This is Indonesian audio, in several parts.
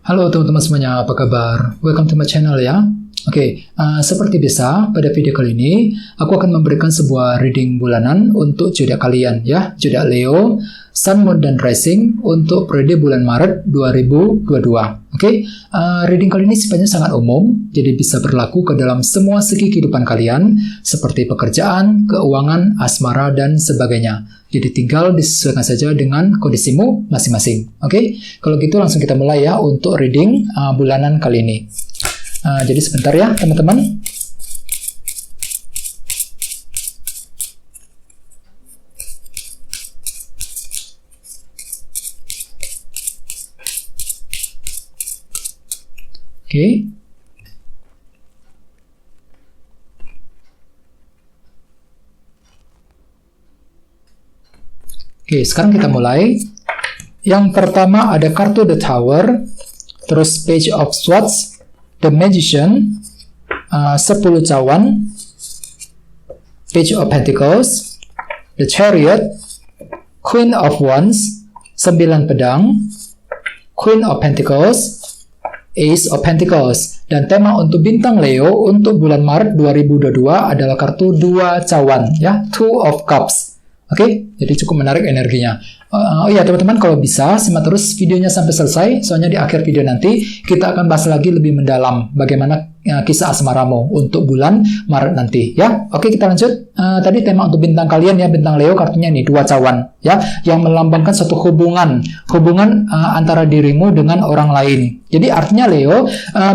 Halo teman-teman semuanya, apa kabar? Welcome to my channel ya. Seperti biasa, pada video kali ini aku akan memberikan sebuah reading bulanan untuk zodiak kalian ya, zodiak Leo, Sun, Moon, dan Rising untuk periode bulan Maret 2022. Reading kali ini sifatnya sangat umum, jadi bisa berlaku ke dalam semua segi kehidupan kalian, seperti pekerjaan, keuangan, asmara, dan sebagainya. Jadi tinggal disesuaikan saja dengan kondisimu masing-masing. Kalau gitu langsung kita mulai ya untuk reading bulanan kali ini. Jadi sebentar ya teman-teman. Sekarang kita mulai. Yang pertama ada kartu The Tower, terus Page of Swords, The Magician, 10 cawan, Page of Pentacles, The Chariot, Queen of Wands, 9 pedang, Queen of Pentacles, Ace of Pentacles. Dan tema untuk bintang Leo untuk bulan Maret 2022 adalah kartu 2 cawan ya, Two of Cups. Jadi cukup menarik energinya. Teman-teman, kalau bisa simak terus videonya sampai selesai, soalnya di akhir video nanti kita akan bahas lagi lebih mendalam bagaimana kisah asmaramu untuk bulan Maret nanti ya. Kita lanjut. Tadi tema untuk bintang kalian ya, bintang Leo, kartunya ini 2 cawan ya, yang melambangkan suatu hubungan antara dirimu dengan orang lain. Jadi artinya Leo,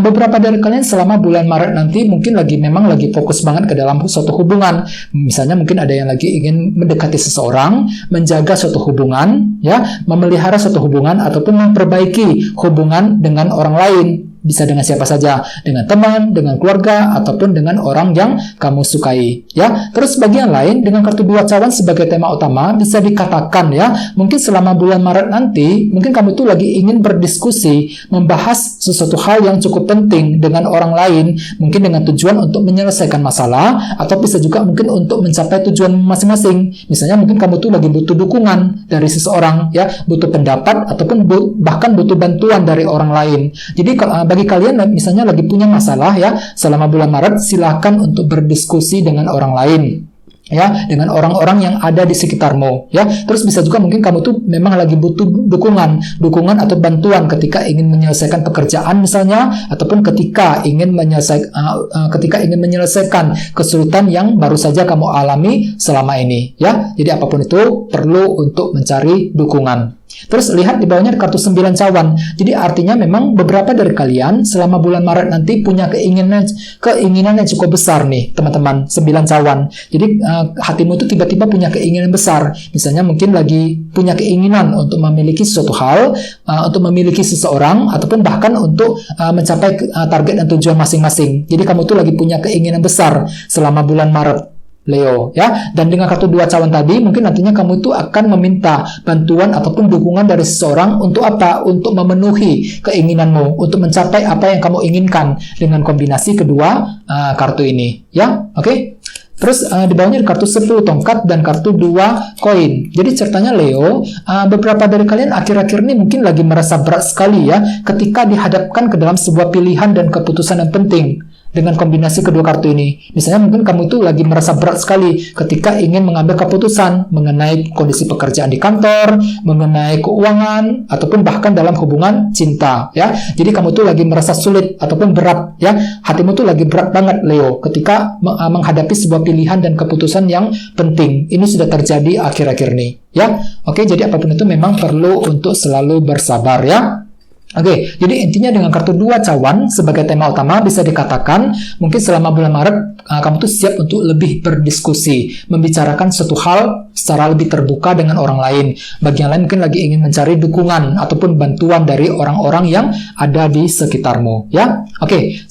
beberapa dari kalian selama bulan Maret nanti mungkin memang lagi fokus banget ke dalam suatu hubungan. Misalnya mungkin ada yang lagi ingin mendekati seseorang, menjaga suatu hubungan ya, memelihara suatu hubungan ataupun memperbaiki hubungan dengan orang lain. Bisa dengan siapa saja, dengan teman, dengan keluarga, ataupun dengan orang yang kamu sukai ya. Terus bagian lain dengan kartu 2 cawan sebagai tema utama, bisa dikatakan ya, mungkin selama bulan Maret nanti mungkin kamu tuh lagi ingin berdiskusi, membahas sesuatu hal yang cukup penting dengan orang lain, mungkin dengan tujuan untuk menyelesaikan masalah, atau bisa juga mungkin untuk mencapai tujuan masing-masing. Misalnya mungkin kamu tuh lagi butuh dukungan dari seseorang ya, butuh pendapat ataupun bahkan butuh bantuan dari orang lain. Jadi bagi kalian misalnya lagi punya masalah ya selama bulan Maret, silakan untuk berdiskusi dengan orang lain ya, dengan orang-orang yang ada di sekitarmu ya. Terus bisa juga mungkin kamu tuh memang lagi butuh dukungan atau bantuan ketika ingin menyelesaikan pekerjaan misalnya, ataupun ketika ingin menyelesaikan kesulitan yang baru saja kamu alami selama ini ya. Jadi apapun itu perlu untuk mencari dukungan. Terus lihat di bawahnya kartu 9 cawan. Jadi artinya memang beberapa dari kalian selama bulan Maret nanti punya keinginan yang cukup besar nih teman-teman, 9 cawan. Jadi hatimu tuh tiba-tiba punya keinginan besar. Misalnya mungkin lagi punya keinginan untuk memiliki sesuatu hal, untuk memiliki seseorang, ataupun bahkan untuk mencapai target dan tujuan masing-masing. Jadi kamu tuh lagi punya keinginan besar selama bulan Maret Leo ya. Dan dengan kartu 2 cawan tadi mungkin nantinya kamu itu akan meminta bantuan ataupun dukungan dari seseorang untuk apa? Untuk memenuhi keinginanmu, untuk mencapai apa yang kamu inginkan dengan kombinasi kedua kartu ini ya. Terus di bawahnya ada kartu 10 tongkat dan kartu 2 koin. Jadi ceritanya Leo, beberapa dari kalian akhir-akhir ini mungkin lagi merasa berat sekali ya ketika dihadapkan ke dalam sebuah pilihan dan keputusan yang penting. Dengan kombinasi kedua kartu ini, misalnya mungkin kamu itu lagi merasa berat sekali ketika ingin mengambil keputusan mengenai kondisi pekerjaan di kantor, mengenai keuangan, ataupun bahkan dalam hubungan cinta ya. Jadi kamu itu lagi merasa sulit ataupun berat ya, hatimu tuh lagi berat banget Leo ketika menghadapi sebuah pilihan dan keputusan yang penting. Ini sudah terjadi akhir-akhir ini ya. Jadi apapun itu memang perlu untuk selalu bersabar ya. Jadi intinya dengan kartu 2 cawan sebagai tema utama, bisa dikatakan mungkin selama bulan Maret kamu tuh siap untuk lebih berdiskusi, membicarakan suatu hal secara lebih terbuka dengan orang lain. Bagi yang lain mungkin lagi ingin mencari dukungan ataupun bantuan dari orang-orang yang ada di sekitarmu ya.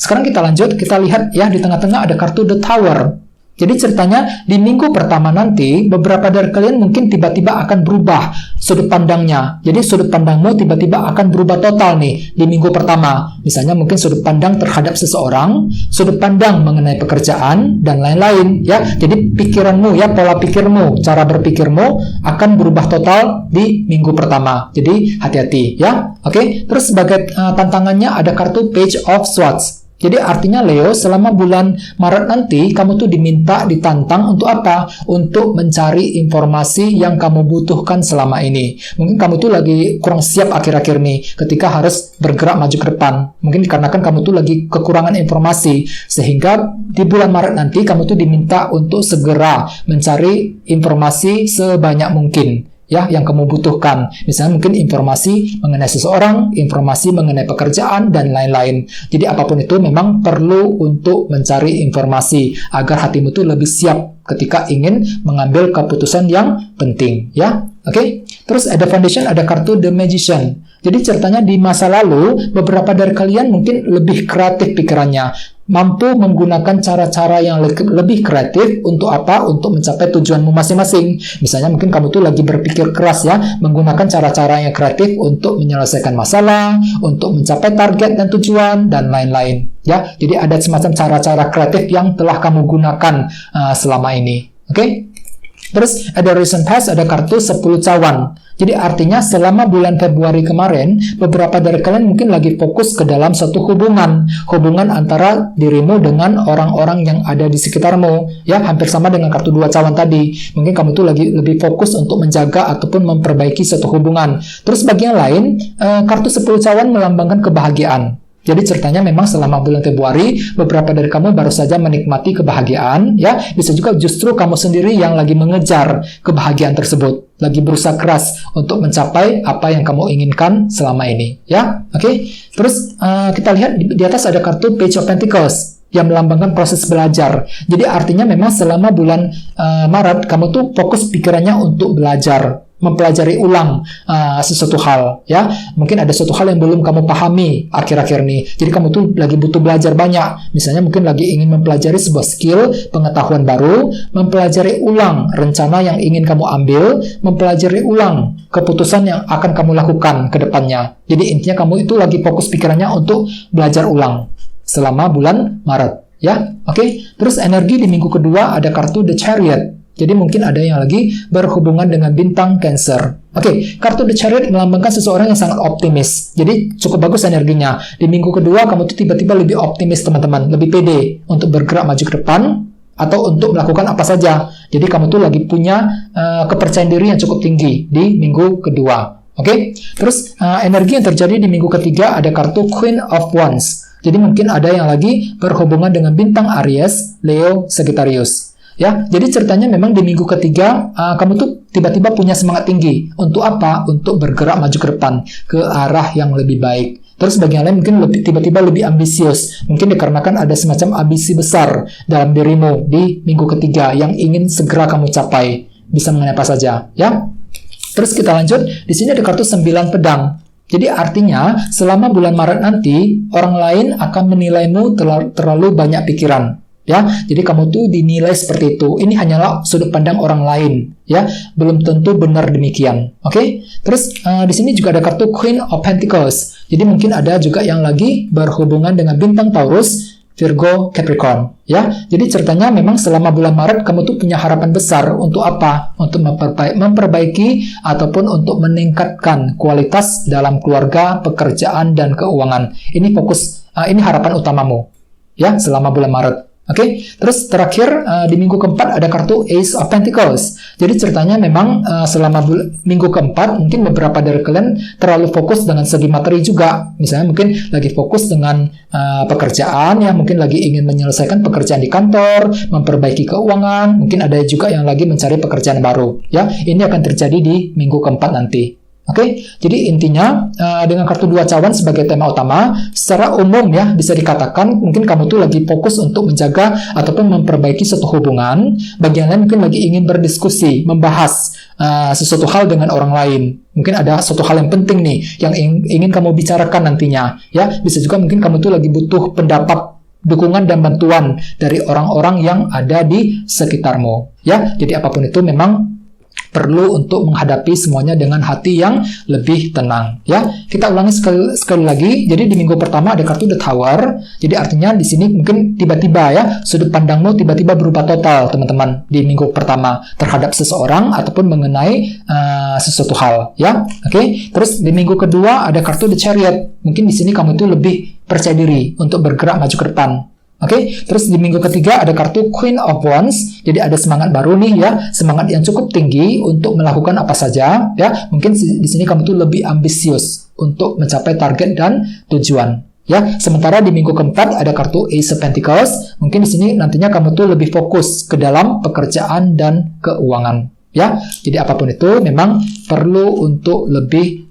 Sekarang kita lanjut, kita lihat ya, di tengah-tengah ada kartu The Tower Jadi ceritanya di minggu pertama nanti beberapa dari kalian mungkin tiba-tiba akan berubah sudut pandangnya. Jadi sudut pandangmu tiba-tiba akan berubah total nih di minggu pertama. Misalnya mungkin sudut pandang terhadap seseorang, sudut pandang mengenai pekerjaan dan lain-lain ya. Jadi pikiranmu ya, pola pikirmu, cara berpikirmu akan berubah total di minggu pertama. Jadi hati-hati ya. Oke, terus sebagai tantangannya ada kartu Page of Swords. Jadi artinya Leo, selama bulan Maret nanti, kamu tuh ditantang untuk apa? Untuk mencari informasi yang kamu butuhkan selama ini. Mungkin kamu tuh lagi kurang siap akhir-akhir nih, ketika harus bergerak maju ke depan. Mungkin dikarenakan kamu tuh lagi kekurangan informasi, sehingga di bulan Maret nanti, kamu tuh diminta untuk segera mencari informasi sebanyak mungkin. Ya, yang kamu butuhkan. Misalnya mungkin informasi mengenai seseorang, informasi mengenai pekerjaan, dan lain-lain. Jadi apapun itu memang perlu untuk mencari informasi agar hatimu tuh lebih siap ketika ingin mengambil keputusan yang penting. Ya, oke. Terus ada foundation, ada kartu The Magician. Jadi ceritanya di masa lalu, beberapa dari kalian mungkin lebih kreatif pikirannya. Mampu menggunakan cara-cara yang lebih kreatif untuk apa? Untuk mencapai tujuanmu masing-masing. Misalnya mungkin kamu tuh lagi berpikir keras ya, menggunakan cara-cara yang kreatif untuk menyelesaikan masalah, untuk mencapai target dan tujuan, dan lain-lain. Ya, jadi ada semacam cara-cara kreatif yang telah kamu gunakan selama ini. Oke? Terus ada recent past, ada kartu 10 cawan. Jadi artinya selama bulan Februari kemarin, beberapa dari kalian mungkin lagi fokus ke dalam suatu hubungan antara dirimu dengan orang-orang yang ada di sekitarmu. Ya, hampir sama dengan kartu 2 cawan tadi. Mungkin kamu tuh lagi lebih fokus untuk menjaga ataupun memperbaiki suatu hubungan. Terus bagi yang lain, kartu 10 cawan melambangkan kebahagiaan. Jadi ceritanya memang selama bulan Februari, beberapa dari kamu baru saja menikmati kebahagiaan, ya. Bisa juga justru kamu sendiri yang lagi mengejar kebahagiaan tersebut, lagi berusaha keras untuk mencapai apa yang kamu inginkan selama ini, ya. Oke. Terus kita lihat di atas ada kartu Page of Pentacles yang melambangkan proses belajar. Jadi artinya memang selama bulan Maret, kamu tuh fokus pikirannya untuk belajar, mempelajari ulang sesuatu hal, ya. Mungkin ada suatu hal yang belum kamu pahami akhir-akhir ini. Jadi kamu tuh lagi butuh belajar banyak. Misalnya mungkin lagi ingin mempelajari sebuah skill, pengetahuan baru, mempelajari ulang rencana yang ingin kamu ambil, mempelajari ulang keputusan yang akan kamu lakukan ke depannya. Jadi intinya kamu itu lagi fokus pikirannya untuk belajar ulang selama bulan Maret, ya. Oke. Terus energi di minggu kedua ada kartu The Chariot. Jadi mungkin ada yang lagi berhubungan dengan bintang Cancer. Oke, kartu The Chariot melambangkan seseorang yang sangat optimis. Jadi cukup bagus energinya. Di minggu kedua kamu tuh tiba-tiba lebih optimis teman-teman, lebih pede untuk bergerak maju ke depan atau untuk melakukan apa saja. Jadi kamu tuh lagi punya kepercayaan diri yang cukup tinggi di minggu kedua. Oke, terus energi yang terjadi di minggu ketiga ada kartu Queen of Wands. Jadi mungkin ada yang lagi berhubungan dengan bintang Aries, Leo, Sagittarius. Ya, jadi ceritanya memang di minggu ketiga kamu tuh tiba-tiba punya semangat tinggi untuk apa? Untuk bergerak maju ke depan ke arah yang lebih baik. Terus bagi yang lain mungkin tiba-tiba lebih ambisius. Mungkin dikarenakan ada semacam ambisi besar dalam dirimu di minggu ketiga yang ingin segera kamu capai. Bisa mengenai apa saja, ya. Terus kita lanjut. Di sini ada kartu 9 pedang. Jadi artinya selama bulan Maret nanti orang lain akan menilaimu terlalu banyak pikiran. Ya, jadi kamu tuh dinilai seperti itu. Ini hanyalah sudut pandang orang lain, ya. Belum tentu benar demikian. Oke? Terus di sini juga ada kartu Queen of Pentacles. Jadi mungkin ada juga yang lagi berhubungan dengan bintang Taurus, Virgo, Capricorn, ya. Jadi ceritanya memang selama bulan Maret kamu tuh punya harapan besar untuk apa? Untuk memperbaiki ataupun untuk meningkatkan kualitas dalam keluarga, pekerjaan, dan keuangan. Ini fokus, ini harapan utamamu, ya, selama bulan Maret. Oke, terus terakhir di minggu keempat ada kartu Ace of Pentacles. Jadi ceritanya memang selama minggu keempat mungkin beberapa dari kalian terlalu fokus dengan segi materi juga. Misalnya mungkin lagi fokus dengan pekerjaan, ya, mungkin lagi ingin menyelesaikan pekerjaan di kantor, memperbaiki keuangan, mungkin ada juga yang lagi mencari pekerjaan baru. Ya, ini akan terjadi di minggu keempat nanti. Oke, jadi intinya dengan kartu 2 cawan sebagai tema utama, secara umum ya bisa dikatakan mungkin kamu tuh lagi fokus untuk menjaga ataupun memperbaiki suatu hubungan. Bagi yang lain mungkin lagi ingin berdiskusi, membahas sesuatu hal dengan orang lain. Mungkin ada suatu hal yang penting nih yang ingin kamu bicarakan nantinya. Ya, bisa juga mungkin kamu tuh lagi butuh pendapat dukungan dan bantuan dari orang-orang yang ada di sekitarmu. Ya, jadi apapun itu memang perlu untuk menghadapi semuanya dengan hati yang lebih tenang. Ya, kita ulangi sekali lagi. Jadi di minggu pertama ada kartu The Tower. Jadi artinya di sini mungkin tiba-tiba ya sudut pandangmu tiba-tiba berubah total, teman-teman, di minggu pertama terhadap seseorang ataupun mengenai sesuatu hal. Ya, oke. Terus di minggu kedua ada kartu The Chariot. Mungkin di sini kamu itu lebih percaya diri untuk bergerak maju ke depan. Oke, terus di minggu ketiga ada kartu Queen of Wands. Jadi ada semangat baru nih ya, semangat yang cukup tinggi untuk melakukan apa saja ya. Mungkin di sini kamu tuh lebih ambisius untuk mencapai target dan tujuan ya. Sementara di minggu keempat ada kartu Ace of Pentacles. Mungkin di sini nantinya kamu tuh lebih fokus ke dalam pekerjaan dan keuangan ya. Jadi apapun itu memang perlu untuk lebih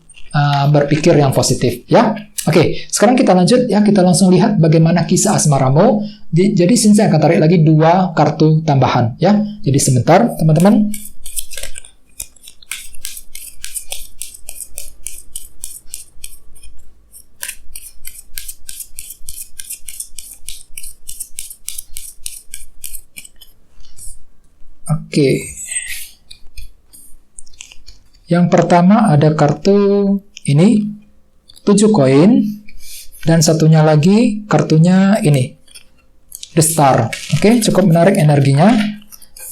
berpikir yang positif ya. Oke, sekarang kita lanjut ya, kita langsung lihat bagaimana kisah asmaramu. Jadi sini saya akan tarik lagi 2 kartu tambahan ya. Jadi sebentar teman-teman. Oke. Yang pertama ada kartu ini 7 koin, dan satunya lagi kartunya ini The Star. Oke, cukup menarik energinya.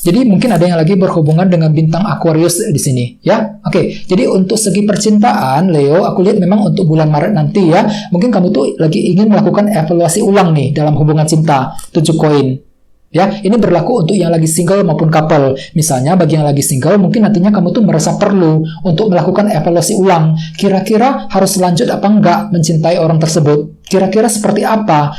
Jadi mungkin ada yang lagi berhubungan dengan bintang Aquarius di sini ya. Oke, jadi untuk segi percintaan Leo, aku lihat memang untuk bulan Maret nanti ya, mungkin kamu tuh lagi ingin melakukan evaluasi ulang nih dalam hubungan cinta. 7 koin. Ya, ini berlaku untuk yang lagi single maupun couple. Misalnya bagi yang lagi single, mungkin nantinya kamu tuh merasa perlu untuk melakukan evaluasi ulang. Kira-kira harus lanjut apa enggak mencintai orang tersebut? Kira-kira seperti apa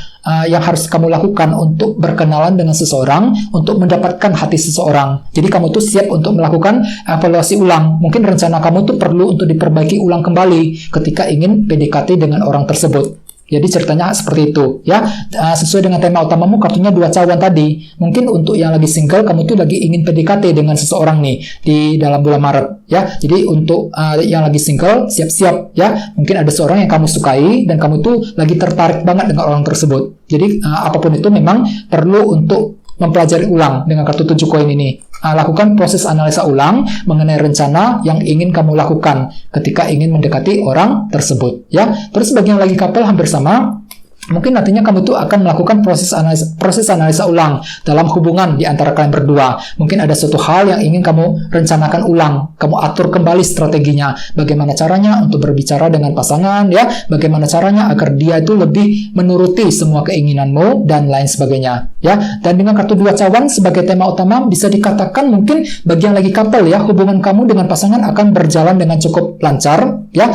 yang harus kamu lakukan untuk berkenalan dengan seseorang, untuk mendapatkan hati seseorang? Jadi kamu tuh siap untuk melakukan evaluasi ulang. Mungkin rencana kamu tuh perlu untuk diperbaiki ulang kembali ketika ingin PDKT dengan orang tersebut. Jadi ceritanya seperti itu ya. Sesuai dengan tema utamamu, kartunya 2 cawan tadi. Mungkin untuk yang lagi single, kamu tuh lagi ingin PDKT dengan seseorang nih di dalam bulan Maret ya. Jadi untuk yang lagi single, siap-siap ya. Mungkin ada seorang yang kamu sukai dan kamu tuh lagi tertarik banget dengan orang tersebut. Jadi apapun itu memang perlu untuk mempelajari ulang dengan kartu 7 koin ini. Lakukan proses analisa ulang mengenai rencana yang ingin kamu lakukan ketika ingin mendekati orang tersebut ya. Terus bagi yang lagi couple hampir sama. Mungkin nantinya kamu tuh akan melakukan proses analisa ulang dalam hubungan di antara kalian berdua. Mungkin ada suatu hal yang ingin kamu rencanakan ulang, kamu atur kembali strateginya. Bagaimana caranya untuk berbicara dengan pasangan ya, bagaimana caranya agar dia itu lebih menuruti semua keinginanmu dan lain sebagainya ya. Dan dengan kartu 2 cawan sebagai tema utama, bisa dikatakan mungkin bagi yang lagi couple ya, hubungan kamu dengan pasangan akan berjalan dengan cukup lancar ya,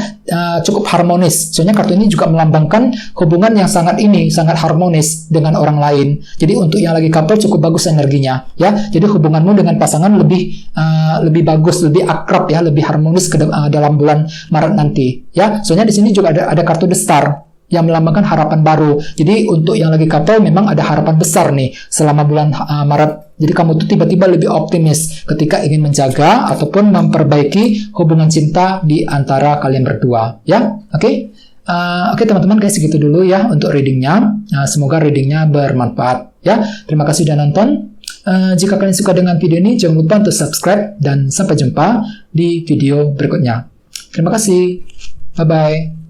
cukup harmonis. Soalnya kartu ini juga melambangkan hubungan yang sangat harmonis dengan orang lain. Jadi untuk yang lagi couple cukup bagus energinya ya. Jadi hubunganmu dengan pasangan lebih bagus, lebih akrab ya, lebih harmonis dalam bulan Maret nanti ya. Soalnya di sini juga ada kartu The Star yang melambangkan harapan baru. Jadi untuk yang lagi couple memang ada harapan besar nih selama bulan Maret. Jadi kamu tuh tiba-tiba lebih optimis ketika ingin menjaga ataupun memperbaiki hubungan cinta di antara kalian berdua ya. Oke teman-teman, guys, segitu dulu ya untuk readingnya. Semoga readingnya bermanfaat ya. Terima kasih sudah nonton. Jika kalian suka dengan video ini, jangan lupa untuk subscribe dan sampai jumpa di video berikutnya. Terima kasih. Bye-bye.